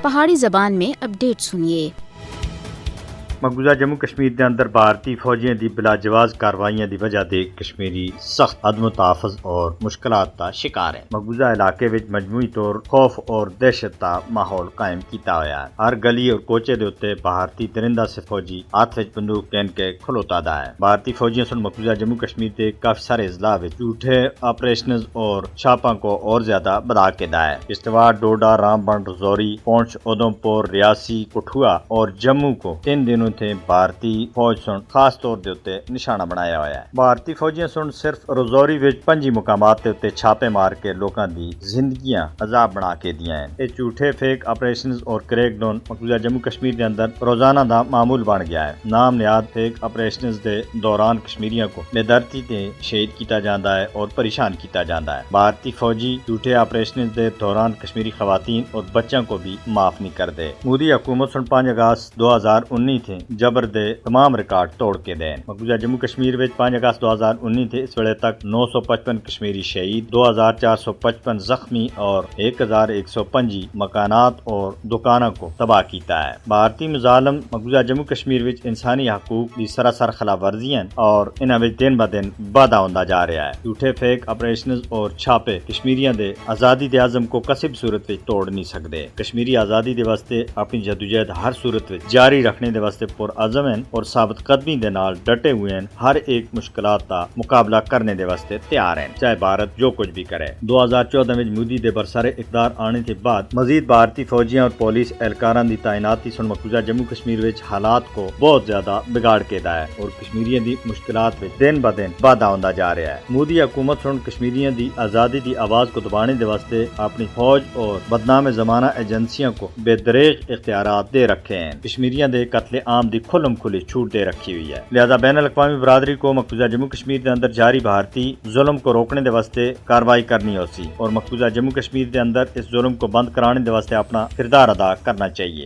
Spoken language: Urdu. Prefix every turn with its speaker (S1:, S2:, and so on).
S1: پہاڑی زبان میں اپڈیٹ سنیے۔
S2: مقبوضہ جموں کشمیر کے اندر بھارتی فوجیاں دی بلا جواز کاروائیاں دی وجہ دے کشمیری سخت عدم و تحفظ اور مشکلات کا شکار ہیں۔ مقبوضہ علاقے وچ مجموعی طور خوف اور دہشت کا ماحول قائم کیتا ہوا ہے۔ ہر گلی اور کوچے دے اوتے بھارتی درندہ سے فوجی ہاتھ وچ بندوق کین کے کھلوتا دا ہے۔ بھارتی فوجیاں سن مقبوضہ جموں کشمیر کے کافی سارے اضلاع وچ جھوٹے آپریشنز اور چھاپاں کو اور زیادہ بڑھا کے دا ہے۔ کشتواڑ، ڈوڈا، رام بن، رجوری، پونچھ، ادھمپور، ریاسی، کٹھوا اور جموں کو 3 دنوں تھے بھارتی فوج سن خاص طور دے اوتے نشانہ بنایا ہوا ہے۔ بھارتی فوجیاں سن صرف رجوری وچ 5 مقامات تے اوتے چھاپے مار کے لوکاں دی زندگیاں عذاب بنا کے دیاں ہیں۔ یہ جھوٹے فیک آپریشنز اور کریک ڈاؤن مقبوضہ جموں کشمیر کے اندر روزانہ دا معمول بن گیا ہے۔ نام نہاد فیک آپریشنز دے دوران کشمیریوں کو بے دردی تے شہید کیتا جاندا ہے اور پریشان کیتا جاندا ہے۔ بھارتی فوجی جھوٹے آپریشنز دے دوران کشمیری خواتین اور بچوں کو بھی معاف نہیں کردے۔ مودی حکومت سن 5 اگست 2019 تھے جبر دے تمام ریکارڈ توڑ کے دیں۔ مقبوضہ جموں کشمیر وچ 5 اگست 2019 تھے اس ویلے تک 955 کشمیری شہید، 2455 زخمی اور 1105 مکانات اور دکانوں کو تباہ کیتا ہے۔ بھارتی مظالم مقبوضہ جموں کشمیر وچ انسانی حقوق کی سراسر خلاف ورزیاں اور انہاں وچ دن ب دن واضح ہوندا جا رہا ہے۔ جھوٹے فیک آپریشنز اور چھاپے کشمیریاں دے آزادی دے عزم کو کسی بھی صورت وچ توڑ نہیں سکدے۔ کشمیری آزادی دے واسطے اپنی جدوجہد ہر صورت وچ جاری رکھنے دے واسطے پر عزم ہیں اور ثابت قدمی دے نال ڈٹے ہوئے ہیں، ہر ایک مشکلات کا مقابلہ کرنے دے واسطے تیار ہیں، چاہے بھارت جو کچھ بھی کرے۔ 2014 میں مودی دے برسر اقتدار آنے کے بعد مزید بھارتی فوجیاں اور پولیس اہلکاراں دی تعیناتی سن مقبوضہ جموں کشمیر وچ حالات کو بہت زیادہ بگاڑ کے دا ہے اور کشمیریوں دی مشکلات وچ دن ب دن واضح ہوندا جا رہا ہے۔ مودی حکومت سن کشمیریوں دی آزادی دی آواز کو دبانے دے واسطے اپنی فوج اور بدنام زمانہ ایجنسیاں کو بے دریغ اختیارات دے رکھے ہیں۔ کشمیریوں دے قتل عام دی کھلم کھلی چھوٹ دے رکھی ہوئی ہے، لہذا بین الاقوامی برادری کو مقبوضہ جموں کشمیر کے اندر جاری بھارتی ظلم کو روکنے دے واسطے کارروائی کرنی ہوسی اور مقبوضہ جموں کشمیر کے اندر اس ظلم کو بند کرانے دے واسطے اپنا کردار ادا کرنا چاہیے۔